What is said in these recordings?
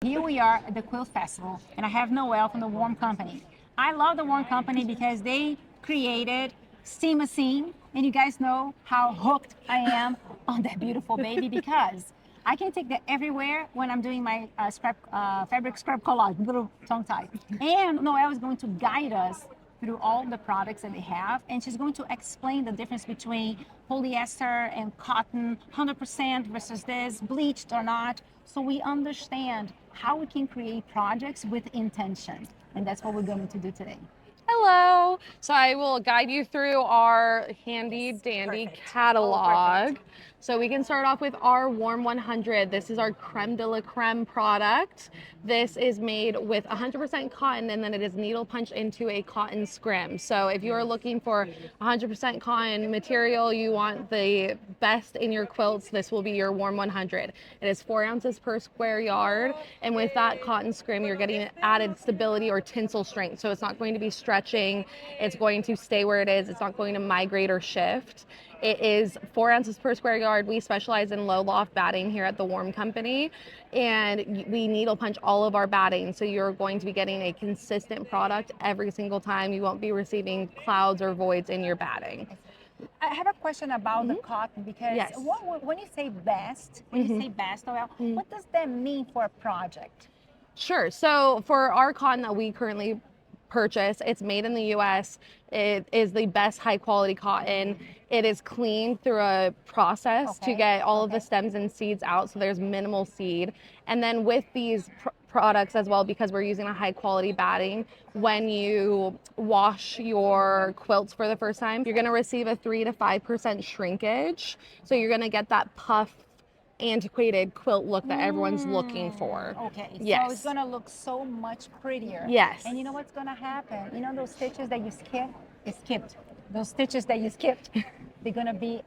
Here we are at the Quilt Festival, and I have Noelle from the Warm Company. I love the Warm Company because they created Steam Machine, and you guys know how hooked I am on that beautiful baby because I can take that everywhere when I'm doing my fabric scrap collage, little tongue tie. And Noelle is going to guide us through all the products that they have, and she's going to explain the difference between polyester and cotton, 100% versus this, bleached or not, so we understand how we can create projects with intention. And that's what we're going to do today. Hello. So I will guide you through our handy dandy catalog. So we can start off with our Warm 100. This is our creme de la creme product. This is made with 100% cotton, and then it is needle punched into a cotton scrim. So if you are looking for 100% cotton material, you want the best in your quilts, this will be your Warm 100. It is 4 ounces per square yard, and with that cotton scrim, you're getting added stability or tensile strength. So it's not going to be stretching, it's going to stay where it is, it's not going to migrate or shift. It is 4 ounces per square yard. We specialize in low loft batting here at the Warm Company, and we needle punch all of our batting. So you're going to be getting a consistent product every single time. You won't be receiving clouds or voids in your batting. I have a question about the cotton because Yes. when you say best, Noelle, what does that mean for a project? Sure. So for our cotton that we currently purchase, it's made in the US. It is the best high quality cotton. It is cleaned through a process to get all of the stems and seeds out, so there's minimal seed. And then with these products as well, because we're using a high quality batting, when you wash your quilts for the first time, you're going to receive a 3 to 5% shrinkage. So you're going to get that puff antiquated quilt look that everyone's looking for. Okay, Yes. so it's gonna look so much prettier. Yes. And you know what's gonna happen? You know those stitches that you skipped? Those stitches that you skipped, they're gonna be,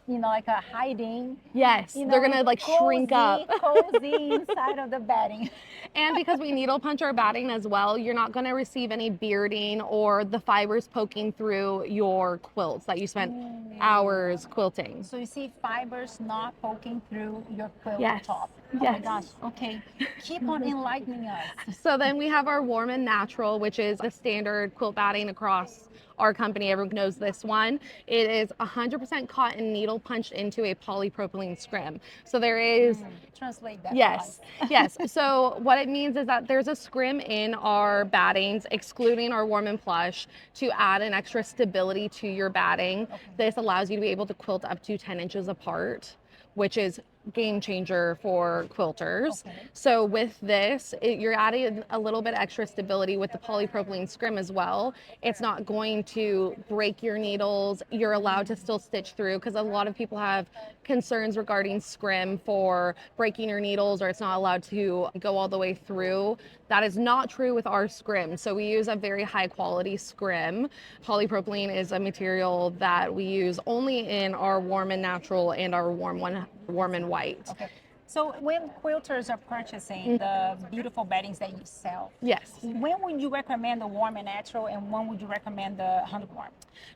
like a hiding. Yes, they're gonna like shrink up. Cozy inside of the batting. And because we needle punch our batting as well, you're not gonna receive any bearding or the fibers poking through your quilts that you spent hours quilting. So you see fibers not poking through your quilt Yes. top. Oh Yes. my gosh, okay. Keep on enlightening us. So then we have our Warm and Natural, which is the standard quilt batting across our company. Everyone knows this one. It is 100% cotton needle punched into a polypropylene scrim. So there is Translate that. Yes, for us. yes. So what it means is that there's a scrim in our battings, excluding our Warm and Plush, to add an extra stability to your batting. This allows you to be able to quilt up to 10 inches apart, which is game changer for quilters. So with this, you're adding a little bit extra stability with the polypropylene scrim as well. It's not going to break your needles. You're allowed to still stitch through, because a lot of people have concerns regarding scrim for breaking your needles, or it's not allowed to go all the way through. That is not true with our scrim. So we use a very high quality scrim. Polypropylene is a material that we use only in our Warm and Natural and our Warm and White. Okay. So when quilters are purchasing the beautiful beddings that you sell, Yes. when would you recommend the Warm and Natural, and when would you recommend the 100 Warm?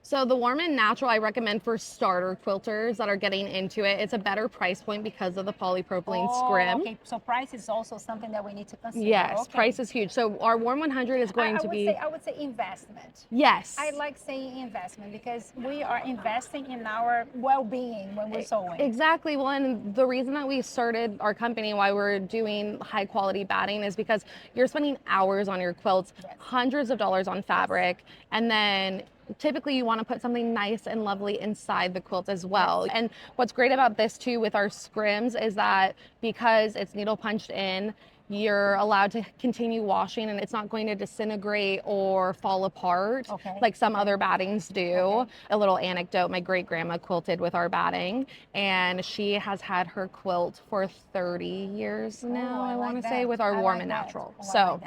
So the Warm and Natural I recommend for starter quilters that are getting into it. It's a better price point because of the polypropylene scrim. Okay, so price is also something that we need to consider. Yes, Okay. price is huge. So our Warm 100 is going to be... I would say investment. Yes. I like saying investment because we are investing in our well-being when we're sewing. Exactly. Well, and the reason that we started our company, why we're doing high quality batting, is because you're spending hours on your quilts, hundreds of dollars on fabric, and then typically you want to put something nice and lovely inside the quilt as well. And what's great about this too with our scrims is that because it's needle punched in, you're allowed to continue washing, and it's not going to disintegrate or fall apart like some other battings do. A little anecdote, my great grandma quilted with our batting, and she has had her quilt for 30 years now, I want to say, with our Warm and Natural. So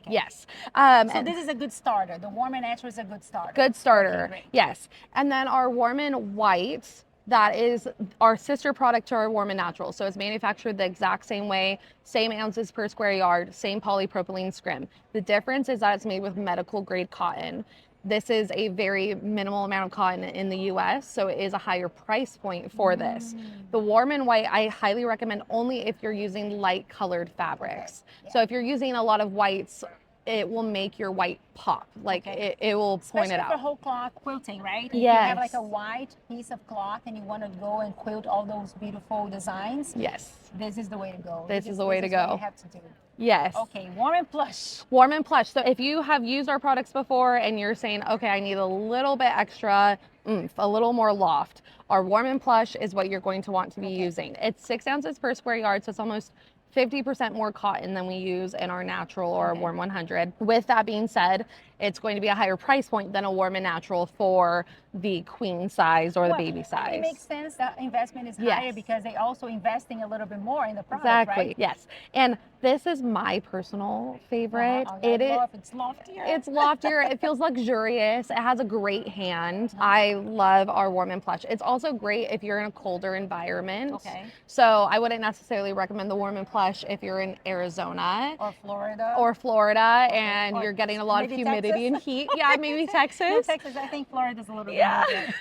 yes. So this is a good starter. The Warm and Natural is a good starter. Good starter. Okay, Yes. And then our Warm and White, that is our sister product to our Warm and Natural. So it's manufactured the exact same way, same ounces per square yard, same polypropylene scrim. The difference is that it's made with medical grade cotton. This is a very minimal amount of cotton in the US, so it is a higher price point for this. The warm and white, I highly recommend only if you're using light colored fabrics. Okay. So if you're using a lot of whites, it will make your white pop. Like it will point it Especially for out. whole cloth quilting, right? If you Yes. have like a white piece of cloth and you want to go and quilt all those beautiful designs, Yes. this is the way to go. This is the way to What go. you have to do. Yes. Okay, warm and plush. Warm and plush. So if you have used our products before and you're saying, okay, I need a little bit extra oomph, a little more loft, our warm and plush is what you're going to want to be using. It's 6 ounces per square yard, so it's almost 50% more cotton than we use in our natural or our warm 100. With that being said, it's going to be a higher price point than a warm and natural for the queen size or the baby size. It makes sense that investment is higher because they also investing a little bit more in the product, exactly, right? yes. And this is my personal favorite. It's loftier. It's loftier. It feels luxurious. It has a great hand. I love our warm and plush. It's also great if you're in a colder environment. Okay. So I wouldn't necessarily recommend the warm and plush if you're in Arizona Or Florida. And you're getting a lot of humidity and heat. Yeah, maybe Texas. No, Texas. I think Florida's a little bit more.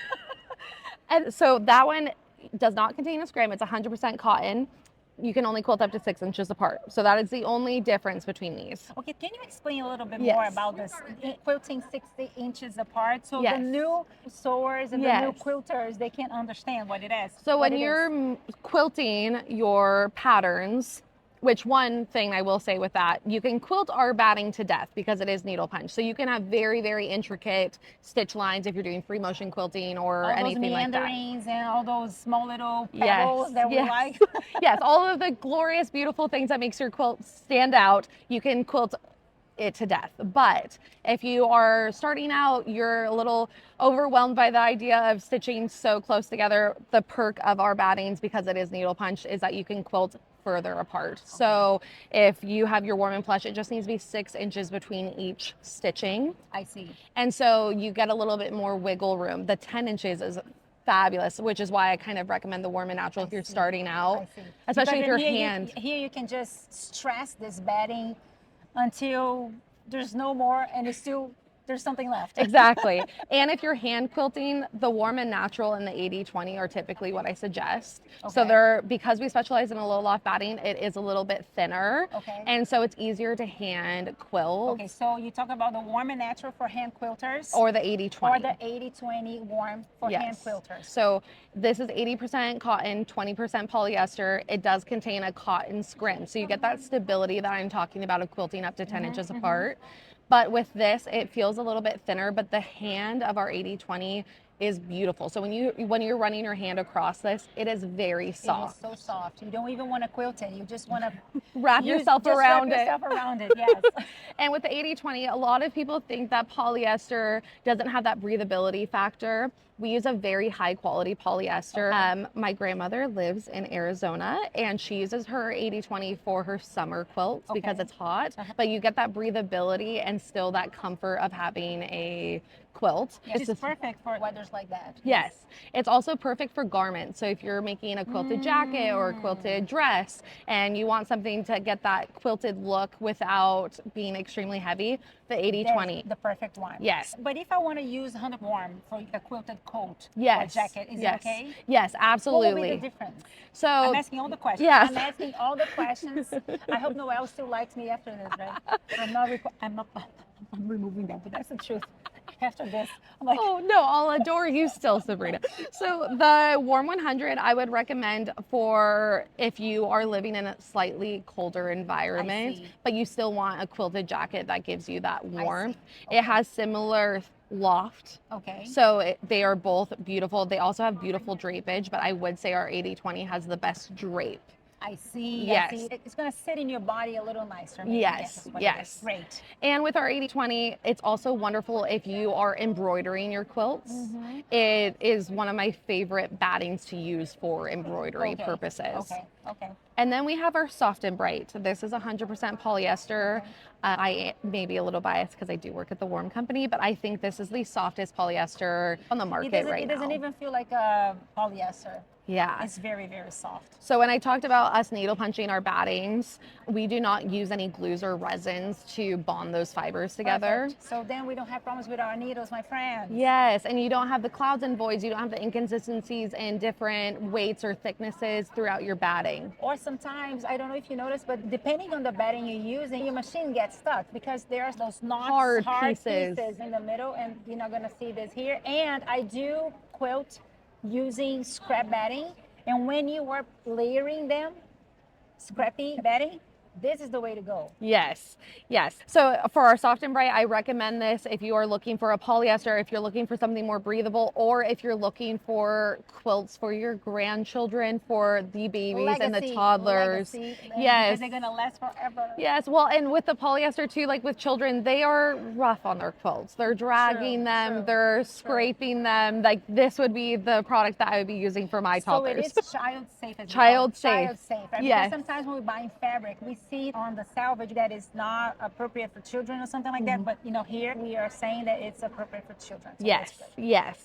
And so that one does not contain a scrim. It's 100% cotton. You can only quilt up to 6 inches apart. So that is the only difference between these. Okay, can you explain a little bit more about this quilting 60 inches apart? So the new sewers and the new quilters, they can understand what it is. So when you're quilting your patterns, which one thing I will say with that, you can quilt our batting to death because it is needle punch. So you can have very, very intricate stitch lines if you're doing free motion quilting or anything like that. All those meanderings and all those small little pebbles that we like. Yes, all of the glorious, beautiful things that makes your quilt stand out, you can quilt it to death. But if you are starting out, you're a little overwhelmed by the idea of stitching so close together. The perk of our battings, because it is needle punch, is that you can quilt further apart. So if you have your warm and plush, it just needs to be 6 inches between each stitching. I see. And so you get a little bit more wiggle room. The 10 inches is fabulous, which is why I kind of recommend the warm and natural if you're starting out, especially if your hand. Here you can just stress this batting until there's no more and it's still there's something left. Exactly. And if you're hand quilting, the warm and natural and the 80-20 are typically what I suggest. So because we specialize in a low loft batting, it is a little bit thinner. And so it's easier to hand quilt. Okay, so you talk about the warm and natural for hand quilters. Or the 80-20. Or the 80-20 warm for hand quilters. So this is 80% cotton, 20% polyester. It does contain a cotton scrim. So you get that stability that I'm talking about of quilting up to 10 inches apart. But with this, it feels a little bit thinner, but the hand of our 80-20 is beautiful. So when you're running your hand across this, it is very soft. It is so soft. You don't even want to quilt it. You just want to wrap yourself around it. Yes. And with the 80-20, a lot of people think that polyester doesn't have that breathability factor. We use a very high quality polyester. My grandmother lives in Arizona and she uses her 80-20 for her summer quilts because it's hot, but you get that breathability and still that comfort of having a quilt. It's perfect for weathers like that. Yes. It's also perfect for garments. So if you're making a quilted jacket or a quilted dress and you want something to get that quilted look without being extremely heavy, the 80-20. The perfect one. Yes. But if I want to use 100 warm for a quilted coat or jacket, is it okay? Yes, absolutely. What will be the difference? So I'm asking all the questions. Yes. I'm asking all the questions. I hope Noelle still likes me after this, right? I'm removing that, but that's the truth. After this, I'm like, oh no, I'll adore you still, Sabrina. So the warm 100 I would recommend for if you are living in a slightly colder environment, but you still want a quilted jacket that gives you that warmth. It has similar loft. So they are both beautiful. They also have beautiful drapage, but I would say our 80-20 has the best drape. I see. Yes. I see. It's going to sit in your body a little nicer. Yes. Yes. Great. And with our 80-20, it's also wonderful if you are embroidering your quilts. It is one of my favorite battings to use for embroidery purposes. Okay. And then we have our Insul-Bright. This is 100% polyester. I may be a little biased because I do work at the Warm Company, but I think this is the softest polyester on the market right now. It doesn't even feel like a polyester. Yeah. It's very, very soft. So when I talked about us needle punching our battings, we do not use any glues or resins to bond those fibers together. Perfect. So then we don't have problems with our needles, my friends. Yes, and you don't have the clouds and voids, you don't have the inconsistencies in different weights or thicknesses throughout your batting. Or sometimes, I don't know if you noticed, but depending on the batting you use, and your machine gets stuck because there's those knots, Hard pieces pieces. in the middle, and you're not gonna see this here. And I do quilt using scrap batting, and when you are layering them, scrappy batting, this is the way to go. Yes, yes. So for our soft and bright, I recommend this if you are looking for a polyester, if you're looking for something more breathable, or if you're looking for quilts for your grandchildren, for the babies and the toddlers. Yes. Because they're gonna last forever. Yes, well, and with the polyester too, like with children, they are rough on their quilts. They're dragging them, they're scraping them. Like this would be the product that I would be using for my toddlers. So it is child safe as well. Child safe. Child safe. Right? Yes. Because sometimes when we buy fabric, we see on the salvage that is not appropriate for children or something like that. But you know, here we are saying that it's appropriate for children. So yes, yes.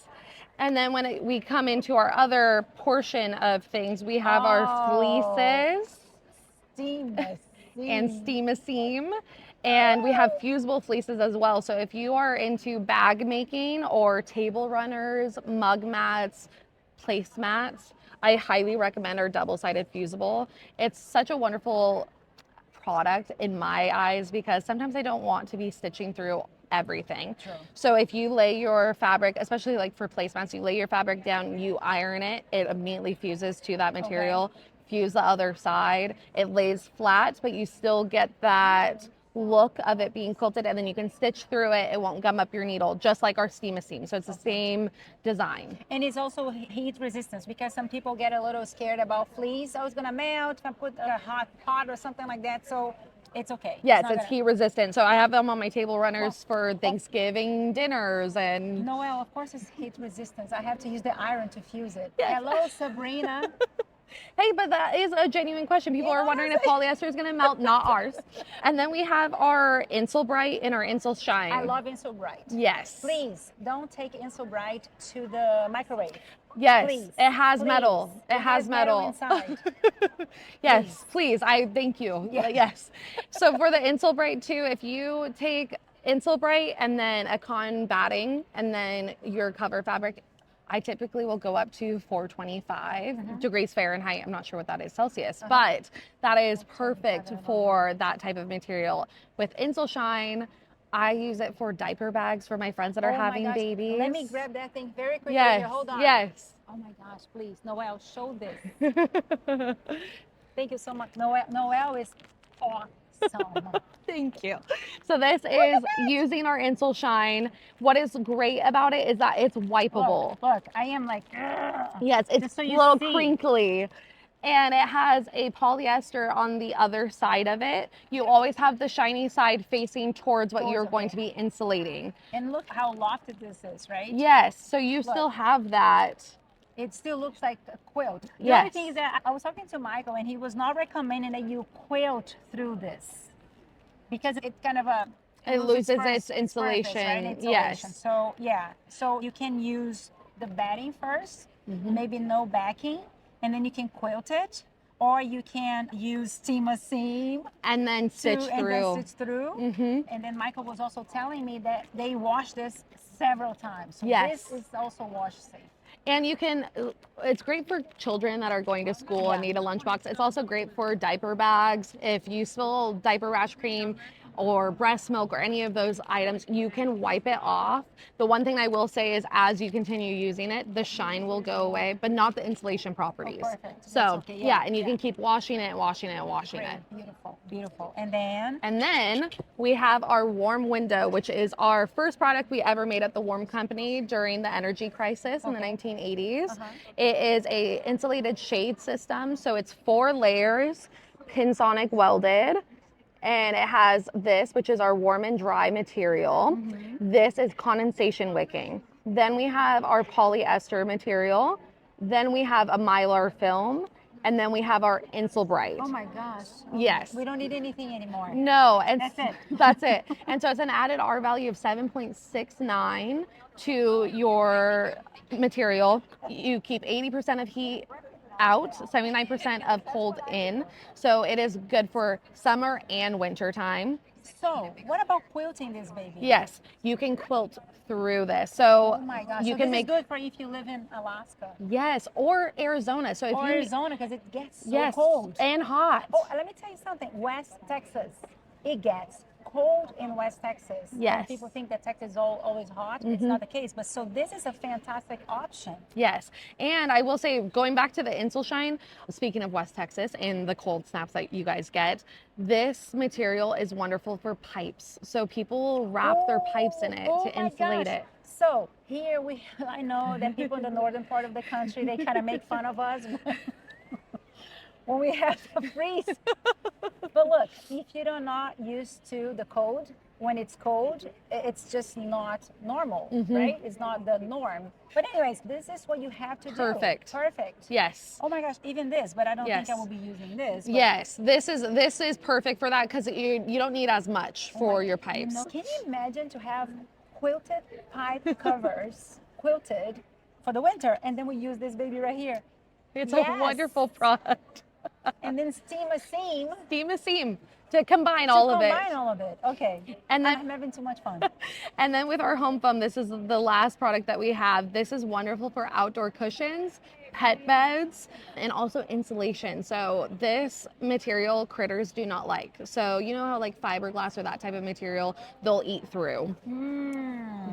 And then when we come into our other portion of things, we have our fleeces and steam-a-seam. And we have fusible fleeces as well. So if you are into bag making or table runners, mug mats, placemats, I highly recommend our double-sided fusible. It's such a wonderful product in my eyes because sometimes I don't want to be stitching through everything. True. So if you lay your fabric, especially like for placemats, you lay your fabric down, you iron it, it immediately fuses to that material. Okay. Fuse the other side, it lays flat, but you still get that look of it being quilted, and then you can stitch through it. It won't gum up your needle, just like our steam-a-seam. So it's the same design. And it's also heat resistance because some people get a little scared about fleece. Oh, it's gonna melt if I put a hot pot or something like that. So it's okay. Yes, it's heat resistant. So I have them on my table runners for Thanksgiving dinners and. Noelle, of course it's heat resistance. I have to use the iron to fuse it. Yes. Hello, Sabrina. Hey, but that is a genuine question. People are wondering if polyester is going to melt, not ours. And then we have our Insul-Bright and our Insul-Shine. I love Insul-Bright. Yes. Please don't take Insul-Bright to the microwave. Yes, please. It has metal. It has metal. Inside. Yes, please. I thank you. Yes. So for the Insul-Bright too, if you take Insul-Bright and then a cotton batting and then your cover fabric, I typically will go up to 425 degrees Fahrenheit. I'm not sure what that is Celsius, but that is perfect for that type of material. With Insul-Shine, I use it for diaper bags for my friends that are having babies. Let me grab that thing very quickly. Yes. Here. Hold on. Yes. Oh my gosh, please. Noelle, show this. Thank you so much. Noelle is awesome. Thank you. So this is using our Insul-Shine. What is great about it is that it's wipeable. Look, I am like, ugh. Yes, it's a little crinkly. And it has a polyester on the other side of it. You always have the shiny side facing towards what you're going to be insulating. And look how lofted this is, right? Yes, so you still have that. It still looks like a quilt. The Yes. only thing is that I was talking to Michael and he was not recommending that you quilt through this because it kind of it loses its insulation. Purpose, right? Yes. So yeah, so you can use the batting first, maybe no backing, and then you can quilt it, or you can use steam-a-seam and then stitch through. And then Michael was also telling me that they wash this several times. So yes. This is also wash safe. And you can, it's great for children that are going to school and need a lunchbox. It's also great for diaper bags. If you spill diaper rash cream or breast milk or any of those items, you can wipe it off. The one thing I will say is as you continue using it, the shine will go away, but not the insulation properties. Oh, perfect. So and you can keep washing it, washing it, washing it. Beautiful, beautiful. And then we have our warm window, which is our first product we ever made at the Warm Company during the energy crisis in the 1980s. It is a insulated shade system. So it's 4 layers, pinsonic welded. And it has this, which is our warm and dry material. This is condensation wicking. Then we have our polyester material. Then we have a mylar film. And then we have our Insul-Bright. Oh my gosh. Yes. We don't need anything anymore. No. And that's it. That's it. And so it's an added R value of 7.69 to your material. You keep 80% of heat out, 79% of cold in. So it is good for summer and winter time. So, what about quilting this baby? Yes, you can quilt through this. So Oh my gosh. you So can this make is good for if you live in Alaska yes, or Arizona. So if or you Arizona because it gets so yes, cold. and hot. Oh, let me tell you something. West Texas, it gets cold in West Texas. Yes. And people think that Texas is always hot. It's not the case. But so this is a fantastic option. Yes. And I will say, going back to the Insul-Shine, speaking of West Texas and the cold snaps that you guys get, this material is wonderful for pipes. So people will wrap their pipes in it to insulate it. So here I know that people in the northern part of the country, they kind of make fun of us when we have the freeze. But look, if you're not used to the cold, when it's cold, it's just not normal, right? It's not the norm. But anyways, this is what you have to do. Perfect. Perfect. Yes. Oh my gosh, even this, but I don't think I Yes. will be using this. But Yes, this is perfect for that because you don't need as much for your pipes. no, can you imagine to have quilted pipe covers, quilted for the winter, and then we use this baby right here. It's Yes. a wonderful product. And then steam a seam Steam a seam to combine to all of it. combine all of it. Okay. And then I'm having too much fun. And then with our home foam, this is the last product that we have. This is wonderful for outdoor cushions, pet beds, and also insulation. So this material critters do not like. So you know how like fiberglass or that type of material, they'll eat through.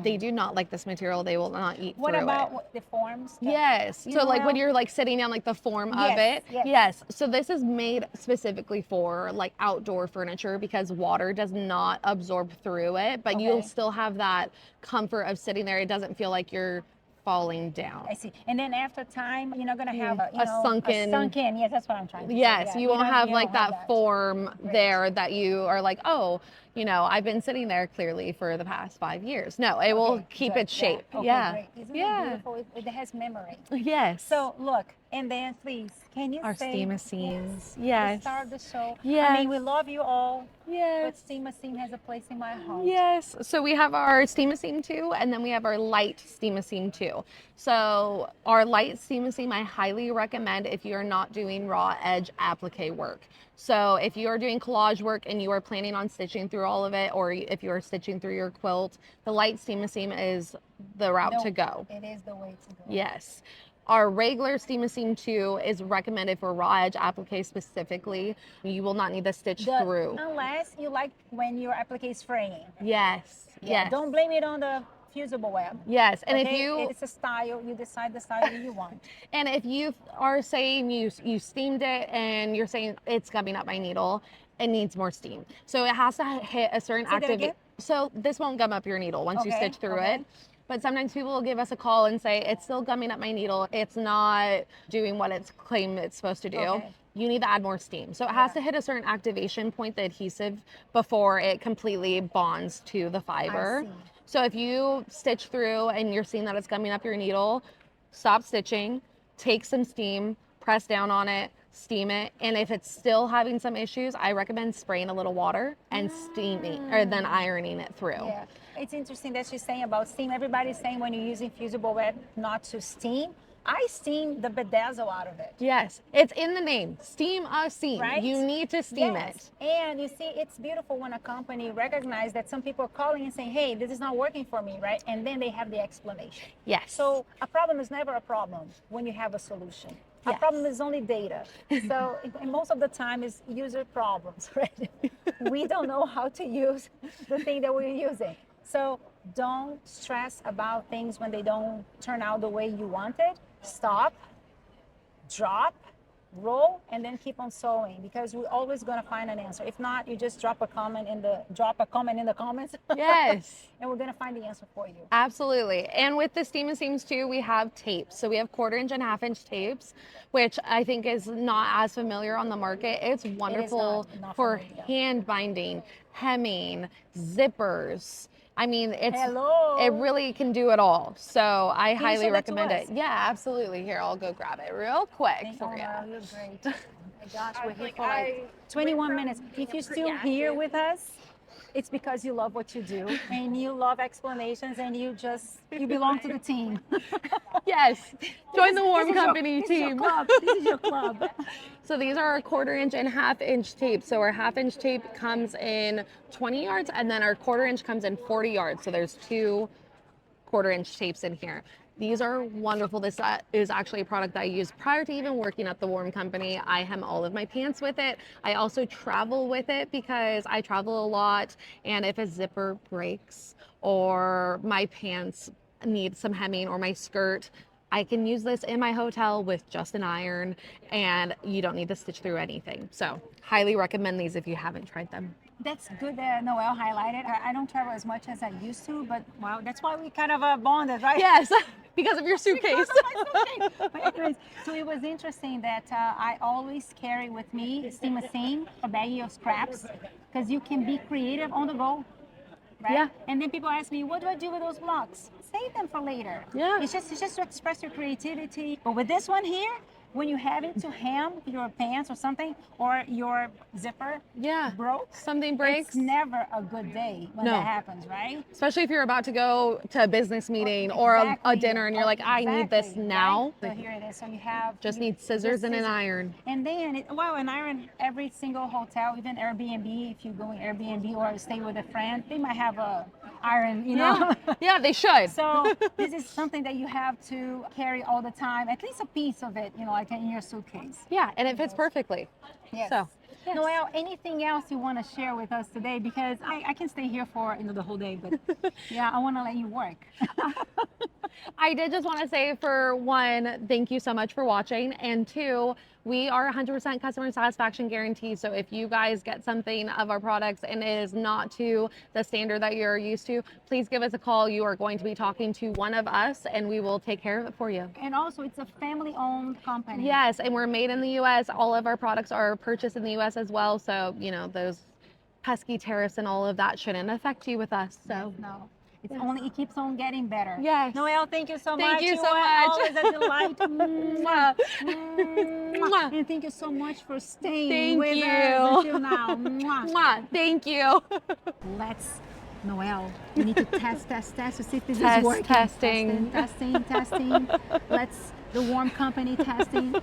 They do not like this material. They will not eat What through about it. the forms? Yes. So like when you're like sitting on like the form of Yes, it. yes. Yes. So this is made specifically for like outdoor furniture because water does not absorb through it, but you'll Okay. still have that comfort of sitting there. It doesn't feel like you're falling down. I see. And then after time, you're not gonna have a sunken- sunken. Yes, that's what I'm trying to say. Yes, Yeah, you won't have you like don't have that form there that you are like, oh, I've been sitting there clearly for the past 5 years. No, it will Okay, keep good. its shape. Yeah. Okay, Yeah. great. Isn't Yeah. it beautiful? It has memory. Yes. So look, and then please, can you Our say steam seams. the Yes. star of the show? Yes. I mean, we love you all, Yes. but steam has a place in my heart. Yes. So we have our steam seam 2 and then we have our light steam seam 2. So our light steam seam I highly recommend if you're not doing raw edge applique work. So if you are doing collage work and you are planning on stitching through all of it, or if you are stitching through your quilt, the light steam seam is the route to go. It is the way to go. Yes. Our regular steam seam 2 is recommended for raw edge applique specifically. You will not need to stitch through. Unless you like when your applique is fraying. Yes. Yeah, Yes. don't blame it on the fusible web. Yes. And Okay? if you It's a style, you decide the style that you want. And if you are saying you steamed it and you're saying it's gumming up my needle, it needs more steam. So it has to hit a certain Say that activity. again? So this won't gum up your needle once you Okay, stitch through okay. it. But sometimes people will give us a call and say, it's still gumming up my needle. It's not doing what it's claimed it's supposed to do. Okay. You need to add more steam. So it has to hit a certain activation point, the adhesive, before it completely bonds to the fiber. see. So if you stitch through and you're seeing that it's gumming up your needle, stop stitching, take some steam, press down on it, steam it. And if it's still having some issues, I recommend spraying a little water and steaming, or then ironing it through. Yeah, it's interesting that she's saying about steam. Everybody's saying when you're using fusible web not to steam. I steam the bedazzle out of it. Yes, it's in the name, steam a seam. Right? You need to steam Yes. it. And you see, it's beautiful when a company recognizes that some people are calling and saying, hey, this is not working for me, right? And then they have the explanation. Yes. So a problem is never a problem when you have a solution. A Yes. problem is only data. So and most of the time is user problems, right? We don't know how to use the thing that we're using. So don't stress about things when they don't turn out the way you wanted. Stop, drop, roll, and then keep on sewing because we're always going to find an answer. If not, you just drop a comment in the comments. Yes. And we're going to find the answer for you. Absolutely. And with the steam and seams too, we have tapes. So we have 1/4 inch and 1/2 inch tapes, which I think is not as familiar on the market. It's wonderful not for familiar. hand binding, hemming, zippers. I mean, Hello. it really can do it all. So I you highly show that to recommend us? it. Yeah, absolutely. Here, I'll go grab it real quick Thank for you. you. You're great. Oh my gosh, we're here for like 21 minutes. If you're still here with us, it's because you love what you do and you love explanations and you belong to the team. Yes, join the Warm This is your- Company this is your team. club. This is your club. So these are our 1/4 inch and 1/2 inch tape. So our 1/2 inch tape comes in 20 yards and then our 1/4 inch comes in 40 yards. So there's 2 1/4 inch tapes in here. These are wonderful. This is actually a product that I used prior to even working at the Warm Company. I hem all of my pants with it. I also travel with it because I travel a lot, and if a zipper breaks or my pants need some hemming or my skirt, I can use this in my hotel with just an iron, and you don't need to stitch through anything. So highly recommend these if you haven't tried them. That's good that Noelle highlighted. I don't travel as much as I used to, but wow, that's why we kind of bonded, right? Yes, because of your suitcase. But anyways, so it was interesting that I always carry with me steam machine, a baggie of scraps, because you can be creative on the go, right? Yeah. And then people ask me, what do I do with those blocks? Save them for later. Yeah. It's just to express your creativity. But with this one here, when you have it to hem your pants or something, or your zipper Yeah. broke, Something breaks. it's never a good day when No. that happens, right? Especially if you're about to go to a business meeting or a Exactly. dinner and you're like, I need this Exactly, now. right? So here it is. So you have Just you- need scissors just and an scissors. iron. And then, an iron every single hotel, even Airbnb, if you go in Airbnb or stay with a friend, they might have a iron, you know? Yeah, they should. So this is something that you have to carry all the time, at least a piece of it, like in your suitcase. Yeah, and it fits perfectly. Yes. So, yes. Noelle, anything else you want to share with us today? Because I can stay here for the whole day, but yeah, I want to let you work. I did just want to say, for one, thank you so much for watching, and two, we are 100% customer satisfaction guarantee. So if you guys get something of our products and it is not to the standard that you're used to, please give us a call. You are going to be talking to one of us and we will take care of it for you. And also, it's a family-owned company. Yes, and we're made in the U.S. All of our products are purchased in the U.S. as well. So, those pesky tariffs and all of that shouldn't affect you with us. So, No. It keeps on getting better. Yes. Noelle, thank you so much. Thank you so are much. Always a delight. Mwah. Mwah. And thank you so much for staying Thank with you. us until now. Mwah. Mwah. Thank you. Let's, Noelle, we need to test to see if this Test, is working. testing. Testing. Let's, the Warm Company testing.